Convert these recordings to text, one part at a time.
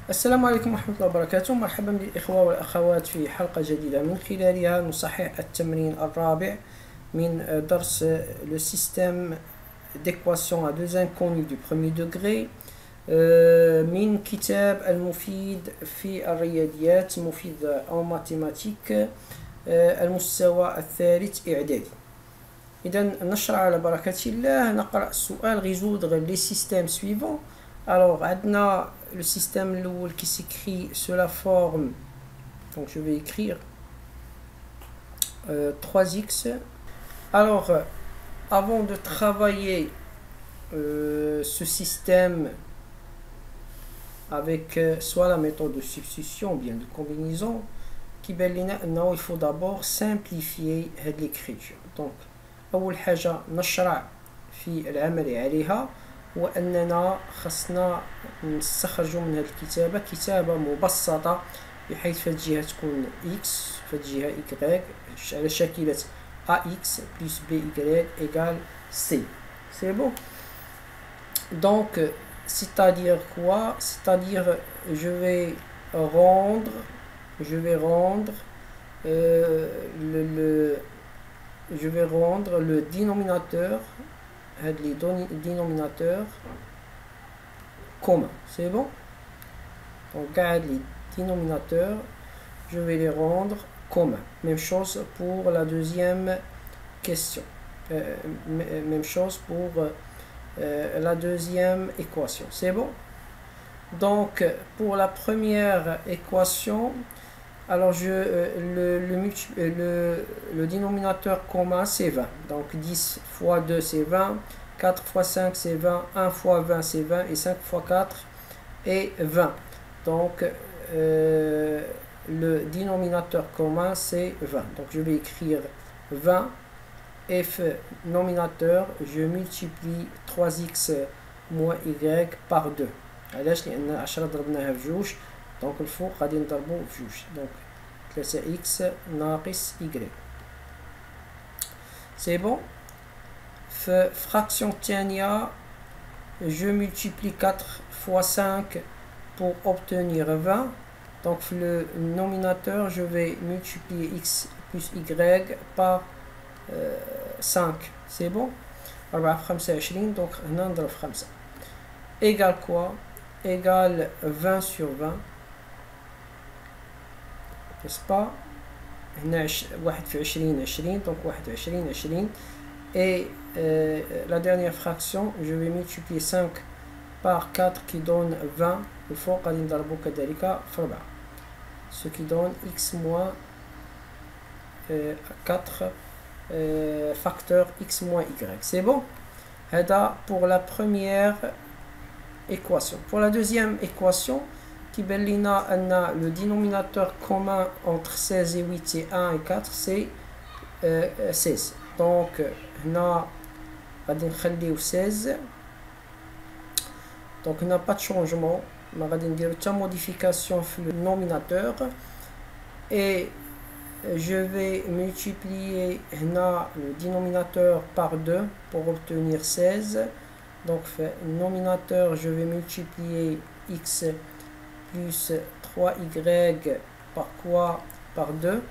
السلام عليكم ورحمة الله وبركاته. مرحبا بالإخوة والأخوات في حلقة جديدة من خلالها نصحح التمرين الرابع من درس le système d'équation à deux inconnus du premier degré من كتاب المفيد في الرياضيات، المفيد en mathématiques المستوى الثالث إعدادي. إذا نشرع على بركة الله، نقرأ السؤال résoudre les systèmes suivants. Alors, عندنا le système الأول qui s'écrit sur la forme, donc je vais écrire 3x. Alors, avant de travailler ce système avec soit la méthode de substitution ou bien de combinaison, il faut d'abord simplifier l'écriture. Donc, أول حاجة نشرع في العمل عليها وأننا خصنا نستخرجوا من هذه الكتابة كتابة مبسطة، بحيث في الجهة تكون x في الجهة y على شاكلة ax plus by égale c. C'est bon? Donc, c'est-à-dire quoi? C'est-à-dire je vais rendre le dénominateur, les dénominateurs communs. C'est bon? Donc, les dénominateurs, je vais les rendre communs. Même chose pour la deuxième question. Même chose pour la deuxième équation. C'est bon? Donc, pour la première équation, alors le dénominateur commun c'est 20. Donc 10 fois 2 c'est 20, 4 fois 5 c'est 20, 1 fois 20 c'est 20 et 5 fois 4 est 20. Donc le dénominateur commun c'est 20. Donc je vais écrire 20 f nominateur, je multiplie 3x moins y par 2. علاش؟ لأن 10 ضربناها في جوج، دونك الفوق غادي نضربو في جوج، دونك 3x ناقص y. C'est bon. في fraction الثانية je multiplie 4 fois 5 pour obtenir 20. Donc le nominateur je vais multiplier x plus y par 5. C'est bon. 4 في 25 donc هنا نضرب في 5 égale quoi? Égale 20 sur 20, n'est-ce pas? هنا 1 في 20 20, donc 21 20. Et la dernière fraction je vais multiplier 5 par 4 qui donne 20. الفوق غادي نضربو كذلك في 4, ce qui donne x moins 4 facteur x moins y. C'est bon? هذا pour la première équation. Pour la deuxième équation, qui le dénominateur commun entre 16 et 8 c'est 1 et 4 c'est 16. Donc هنا غادي نخليو 16. Donc n'a pas de changement, ما غادي نديرو حتى modification في le nominateur. Et je vais multiplier le dénominateur par 2 pour obtenir 16. Donc, le nominateur, je vais multiplier x plus 3y par quoi? Par 2.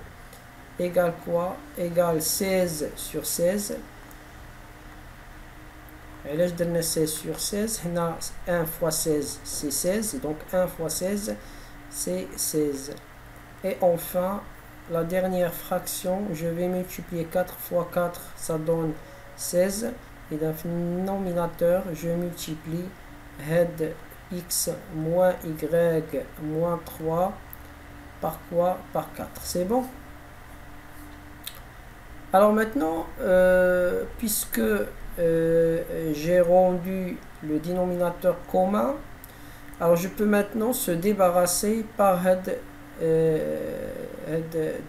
Égale quoi? Égale 16 sur 16. Et là, je donne 16 sur 16. 1 fois 16, c'est 16. Et donc, 1 fois 16, c'est 16. Et enfin, la dernière fraction, je vais multiplier 4 fois 4, ça donne 16. Et dans le nominateur, je multiplie head x moins y moins 3 par quoi? Par 4. C'est bon? Alors maintenant, puisque j'ai rendu le dénominateur commun, alors je peux maintenant se débarrasser par head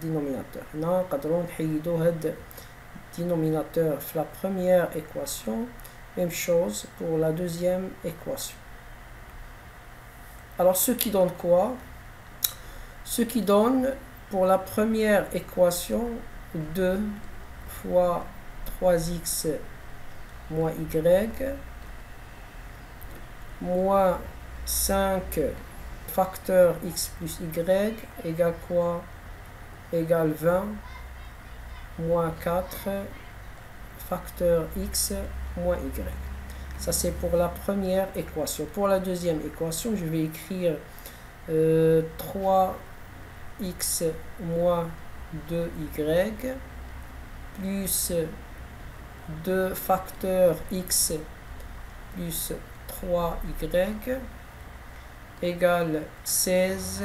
dénominateur. Non, cadron head dénominateur la première équation. Même chose pour la deuxième équation. Alors ce qui donne quoi? Ce qui donne pour la première équation 2 fois 3x moins y moins 5 facteur x plus y égale quoi? Égale 20 moins 4 facteur x moins y. Ça c'est pour la première équation. Pour la deuxième équation, je vais écrire 3x moins 2y plus 2 facteur x plus 3y égale 16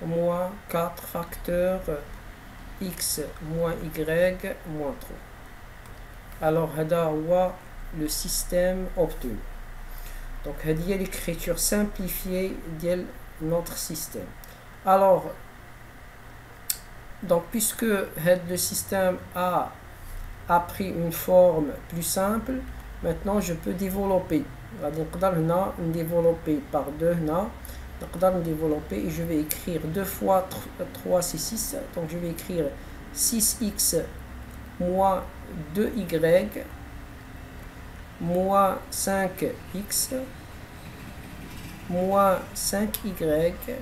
moins 4 facteur x moins y moins 3. Alors, هذا هو le système obtenu. Donc, هذه هي l'écriture simplifiée de notre système. Alors, donc, puisque le système a pris une forme plus simple, maintenant je peux développer. غادي نقدر هنا développer par 2 هنا نقدر développer et je vais écrire 2 fois 3 c'est 6, donc je vais écrire 6x moins 2y moins 5x moins 5y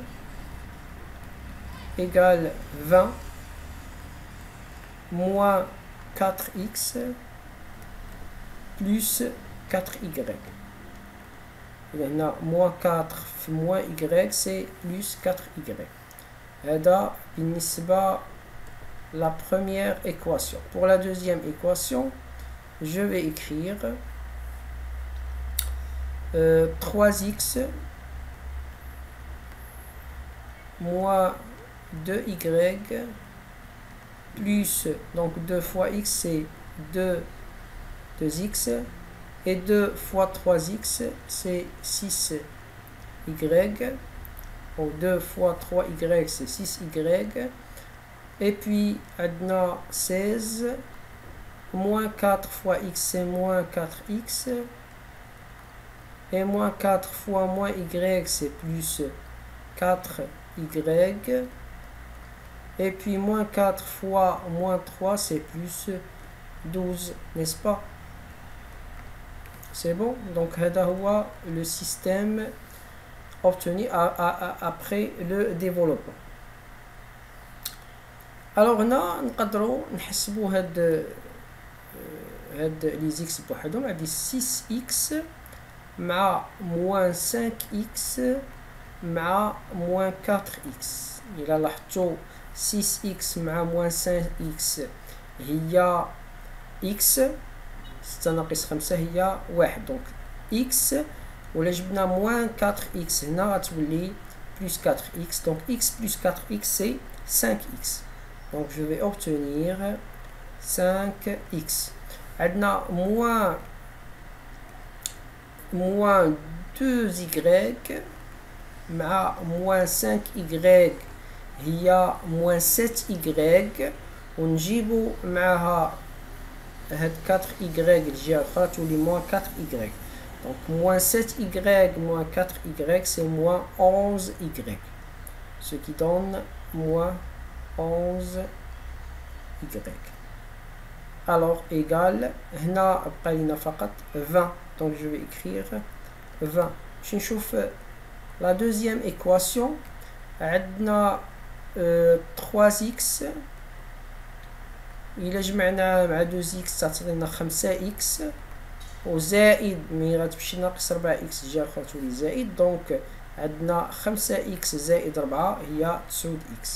égale 20 moins 4x plus 4y. هنا moins 4 moins y c'est plus 4y. هذا بالنسبة la première équation. Pour la deuxième équation, je vais écrire 3x moins 2y plus, donc 2 fois x c'est 2x et 2 fois 3x c'est 6y, ou 2 fois 3y c'est 6y, et puis adna 16 moins 4 fois x c'est moins 4x, et moins 4 fois moins y c'est plus 4y, et puis moins 4 fois moins 3 c'est plus 12, n'est-ce pas? C'est bon? Donc هذا هو le système obtenu après le développement. Alors هنا نقدروا نحسبوا هاد لي زيكس بوحدهم. عندي 6x مع moins 5x مع moins 4x. إلا لاحظتوا 6x مع moins 5x هي x، 6 ناقص 5 هي 1، دونك x، ولا جبنا moins 4x هنا غتولي plus 4x، donc x plus 4x c'est 5x. Donc je vais obtenir 5x. عندنا moins 2y مع moins 5y هي moins 7y، ونجيبو معها هاد 4y الجهة الأخرى تولي moins 4y. Donc moins 7y moins 4y c'est moins 11y, ce qui donne moins 11y. Alors égal, هنا بقى لنا فقط 20، donc je vais écrire 20. باش نشوف la deuxième équation. عندنا 3x إلا جمعناها مع 2x تعطينا 5x، وزائد ملي غتمشي ناقص 4x الجهة الأخرى تولي زائد، دونك عندنا 5x زائد 4 هي 9x،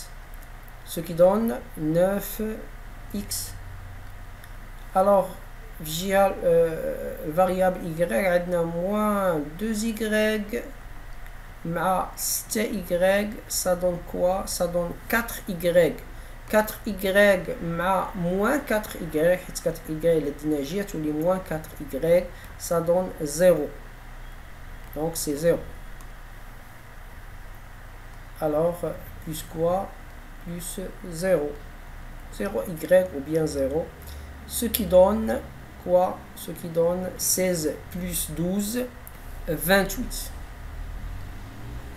ce qui donne 9x. Alors في الجهة الفاريابل y عندنا moins 2y مع 6y، ça donne quoi? Ça donne 4y. 4y مع moins 4y، حيت 4y إلا دينا جهة تولي moins 4y، ça donne 0. Donc c'est 0. Alors plus quoi? Plus 0. 0y ou bien 0. Ce qui donne quoi? Ce qui donne 16 plus 12 28.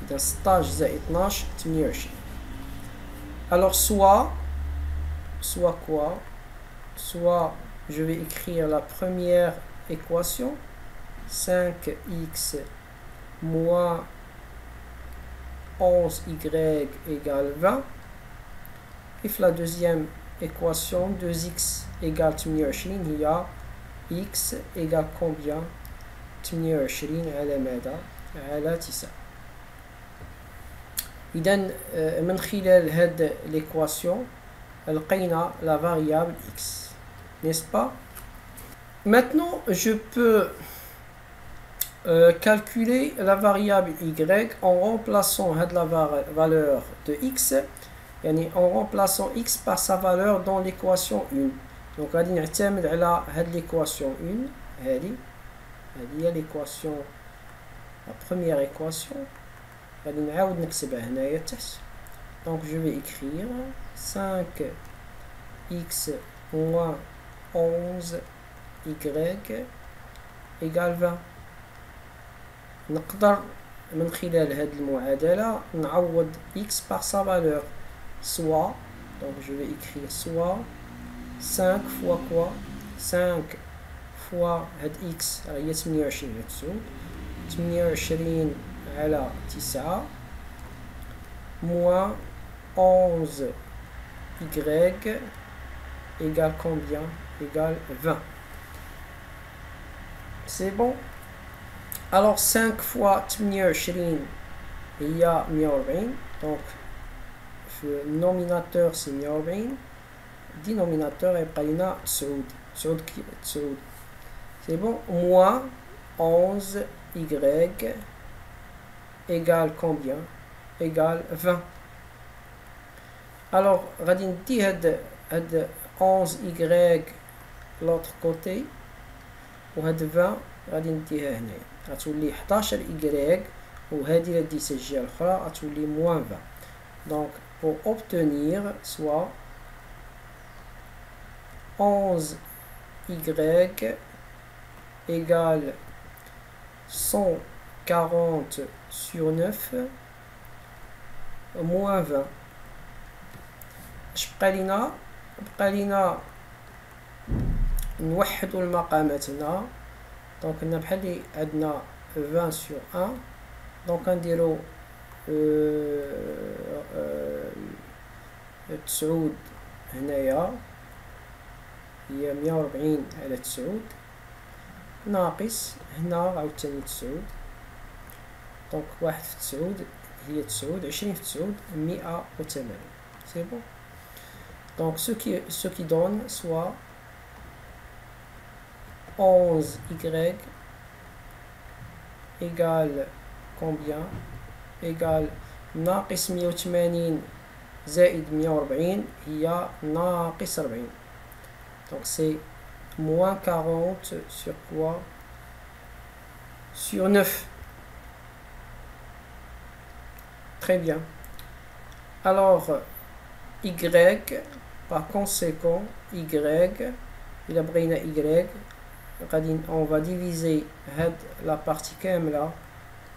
إذا 16 زائد 12 28. Alors soit quoi? Soit je vais écrire la première équation, 5x moins 11y égale 20. Et la deuxième équation, 2x égale 28, il y a x égale combien؟ 28 على ماذا؟ على 9. إذا من خلال هاد l'équation لقينا la variable x, n'est-ce pas? Maintenant, je peux calculer la variable y en remplaçant la valeur de x, en remplaçant x par sa valeur dans l'équation 1. Donc, on va نعتمد على l'équation 1. هذه هي l'équation, la première équation. غادي نعاود نكتبها هنايا تحت. Donc, je vais écrire 5x moins 11y égale 20. نقدر من خلال هذه المعادلة نعوض x par sa valeur, soit, donc je vais écrire soit 5 fois quoi? 5 fois هاد x هي 28 28 على 9 moins 11y égale combien? Égale 20. C'est bon? Alors 5 fois 28 il y a 140, donc le nominateur c'est 140, dénominateur يبقى لنا 9. C'est bon? Moins 11y égale combien? Égale 20. Alors غادي ندي هاد 11y l'autre côté وهاد 20 غادي نديها هنايا غتولي 11y وهذه اللي ديتها الجهه الاخرى غتولي moins 20. Donc pour obtenir soit 11y égale 140 sur 9 moins 20. اش بقى لينا نوحدوا المقامات هنا. دونك هنا بحال اللي عندنا 20 sur 1. دونك غنديرو 9 هنايا هي 140 على 9 ناقص هنا عاوتاني 9. دونك 1 في 9 هي 9, 20 في 9 180. C'est bon? Donc ce qui donne soit 11y égale combien? Égale ناقص 180 زائد 140 هي ناقص 40. Donc c'est moins 40 sur quoi? Sur 9. Très bien. Alors y, par conséquent y, il a brin y, on va diviser la partie كاملة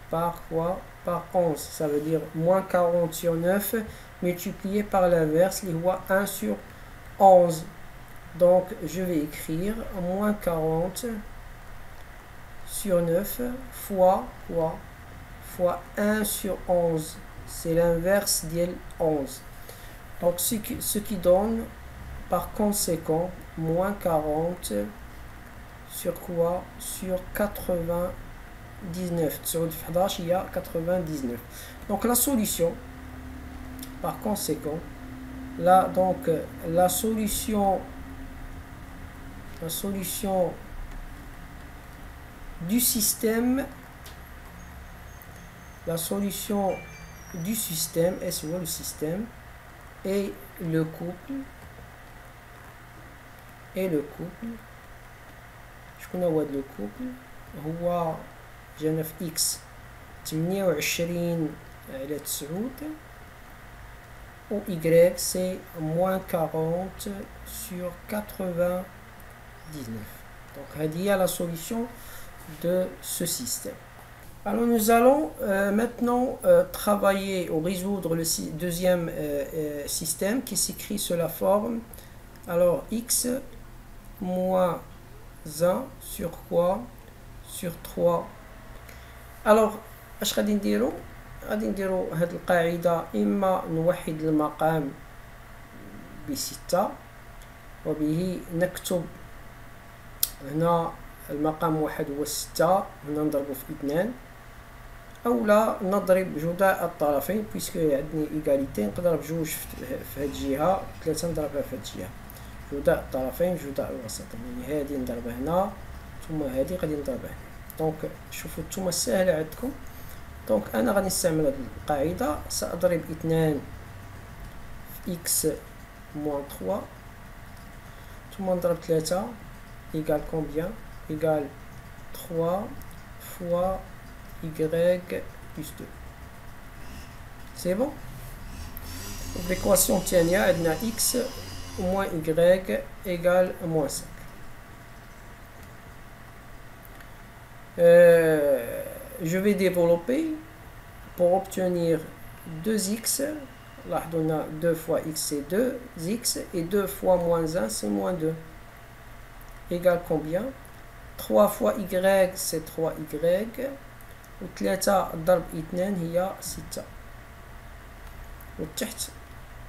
par quoi? Par 11. Ça veut dire moins 40 sur 9 multiplié par l'inverse, il y a 1 sur 11. Donc je vais écrire moins 40 sur 9 fois quoi? Fois 1 sur 11. C'est l'inverse de 11. Donc ce qui donne par conséquent moins 40 sur quoi? Sur 99. Sur 11 il y a 99. Donc la solution, par conséquent, là donc la solution du système, est le système et le couple شكون هو هذا الكوبل؟ هو جانا في x 28 على 9 و y c'est moins 40 sur 99. Donc هذه هي la solution de ce système. Alors nous allons maintenant travailler ou résoudre le deuxième système qui s'écrit sous la forme, alors x moins 1 sur quoi? Sur 3. Alors اش غادي نديرو؟ غادي نديرو هاد القاعدة إما نوحد المقام ب6 وبه نكتب هنا المقام واحد هو 6 هنا نضربو في 2 أو لا نضرب جداء الطرفين بيسكو عندي إيكاليتي نضرب جوج في هاد الجهة 3 نضربها في هاد الجهة جداء الطرفين جداء الوسط يعني هادي نضربها هنا ثم هادي غادي نضربها هنا دونك شوفوا نتوما ساهلة عندكم دونك أنا غادي نستعمل هاد القاعدة سأضرب 2 في إكس موان 3 ثم نضرب 3 إيكال كومبيان إيكال 3 فوا y plus 2 c'est bon l'équation الثانية عندنا x moins y égale moins 5 je vais développer pour obtenir 2x là on a 2 fois x c'est 2x et 2 fois moins 1 c'est moins 2 égale combien 3 fois y c'est 3y و 3 ضرب 2 هي 6 والتحت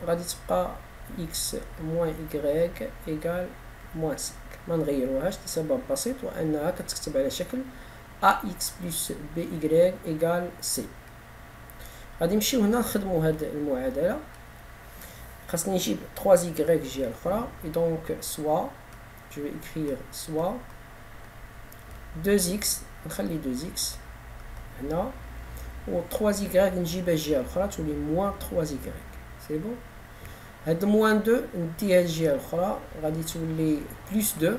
غادي تبقى x moins y égale moins 5 ما نغيروهاش لسبب بسيط وانها كتكتب على شكل ax plus by égale c غادي نمشيو هنا نخدمو هاد المعادلة خاصني نجيب 3y الجهة الأخرى et donc soit je vais écrire soit 2x نخلي 2x هنا و 3y نجيبها الجهة الأخرى تولي موان 3y سي بون هاد موان 2 نديها الجهة الأخرى غادي تولي بلس 2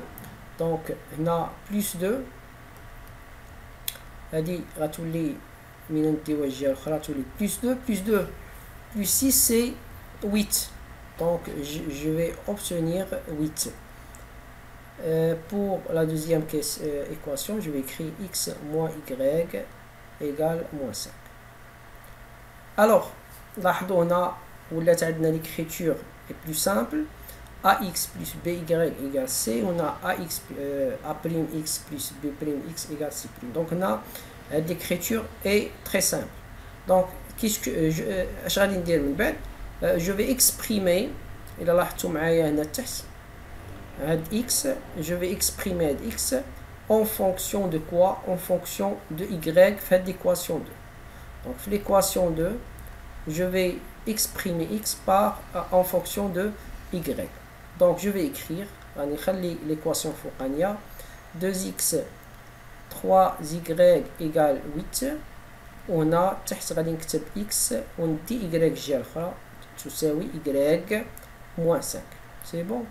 دونك هنا بلس 2 هادي غتولي من نديوها الجهة الأخرى تولي بلس 2 بلس 2 بلس 6 سي 8 donc je vais obtenir 8 pour la deuxième équation je vais écrire x moins y égale moins 5 alors لاحظوا هنا ولات عندنا l'écriture est plus simple ax plus by égale c on a ax a'x plus b'x égale c donc هنا l'écriture est très simple donc qu'est-ce que اش غادي ندير من بعد je vais exprimer إلا لاحظتوا معايا هنا تحت هاد x je vais exprimer هاد x en fonction de quoi en fonction de y في هاد l'équation 2 donc في l'équation 2 je vais exprimer x par en fonction de y donc je vais écrire غادي نخلي l'équation فوقانية 2x 3y égale 8 وهنا تحت غادي نكتب x وندي y الجهة الأخرى تساوي y moins 5 c'est bon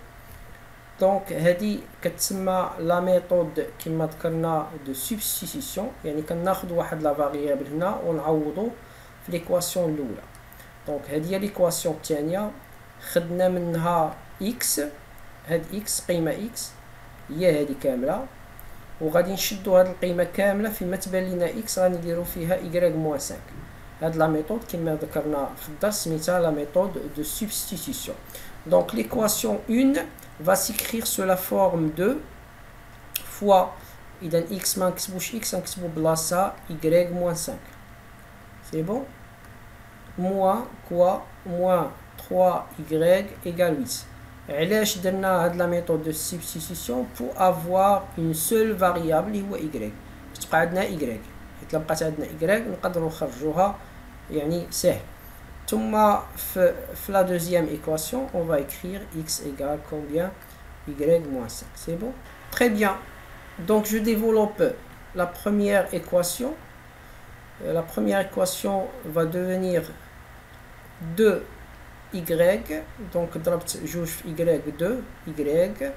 donc هذه كتسمى لا ميثود كما ذكرنا دو سبستيتيسيون يعني كناخذ واحد لا فاريابل هنا ونعوضو في ليكواسيون الاولى دونك هذه هي ليكواسيون الثانيه خدنا منها x هاد x قيمه x هي هذه كامله وغادي نشدو هاد القيمه كامله فيما تبان لنا x غادي نديرو فيها y moins 5 هاد لا ميثود كما ذكرنا في الدرس سميتها لا ميثود دو سبستيتيسيون donc l'équation 1 va s'écrire sous la forme de fois إذا x ما نكتبوش x نكتبو بلاصة y moins 5 c'est bon moins quoi moins 3y égale 8 علاش درنا هاد لا ميثود دو سبستيتيسيون pour avoir une seule variable اللي هو y تبقى عندنا y حيت لا بقات عندنا y نقدروا نخرجوها يعني سهل ثم في la deuxième équation on va écrire x égale combien y moins 5 c'est bon très bien donc je développe la première équation va devenir 2y donc ضربت جوج في y 2y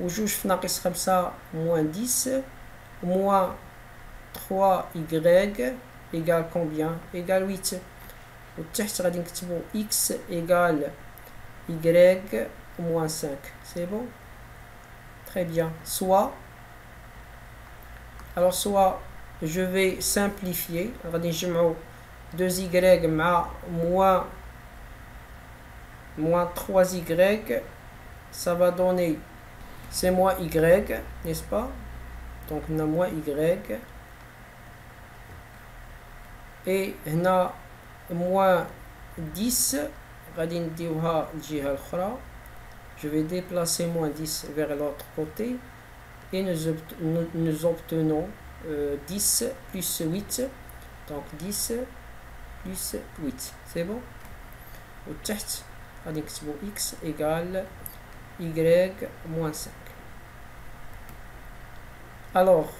وجوج في ناقص 5 moins 10 moins 3y égale combien égale 8 وتحت غادي نكتبو x égale y moins 5 c'est bon très bien soit alors soit je vais simplifier غادي نجمعو 2y مع moins 3y ça va donner c'est moins y n'est-ce pas donc on a moins y et هنا moins 10 غادي نديوها الجهة الأخرى. Je vais déplacer moins 10 vers l'autre côté et nous obtenons 10 plus 8, donc 10 plus 8, c'est bon. وتحت غادي نكتبو x égale y moins 5. Alors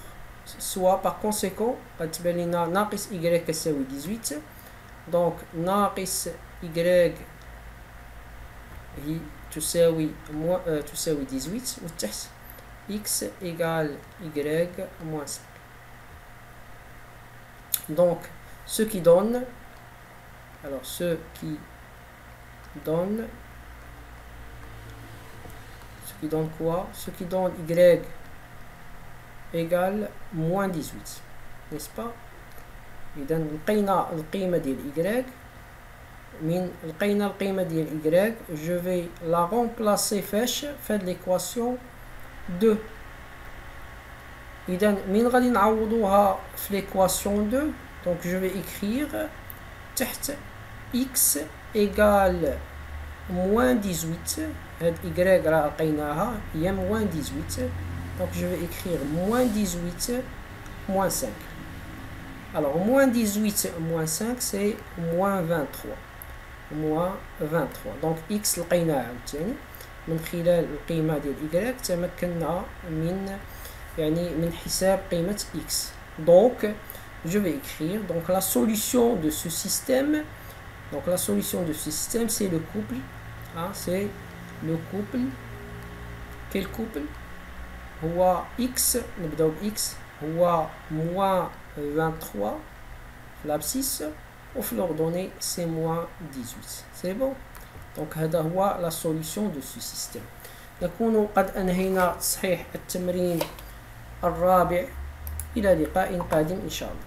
soit par conséquent غتبان لينا ناقص y كتساوي 18، donc ناقص y هي تساوي 18 وتحت x égale y moins 5. Donc ce qui donne, alors ce qui donne quoi? Ce qui donne y égale moins 18, n'est-ce pas? إذا لقينا القيمة ديال y. من لقينا القيمة ديال y je vais la remplacer فاش في l'équation 2. إذا من غادي نعوضوها في l'équation 2، donc je vais écrire تحت x égale moins 18. هاد y راه لقيناها هي moins 18، donc je vais écrire moins 18 moins 5. Alors moins 18 moins 5 c'est moins 23. moins 23. donc x لقيناها عاوتاني من خلال القيمة ديال y تمكنا من حساب قيمة x. donc je vais écrire donc la solution de ce système. Donc la solution de ce système c'est le couple, c'est le couple. quel couple? هو x نبداو ب x هو moins 23 في l'abscisse وفي l'ordonnée c'est moins 18. c'est bon. donc هذا هو la solution de ce système. نكون قد أنهينا تصحيح التمرين الرابع. إلى لقاء قادم إن شاء الله.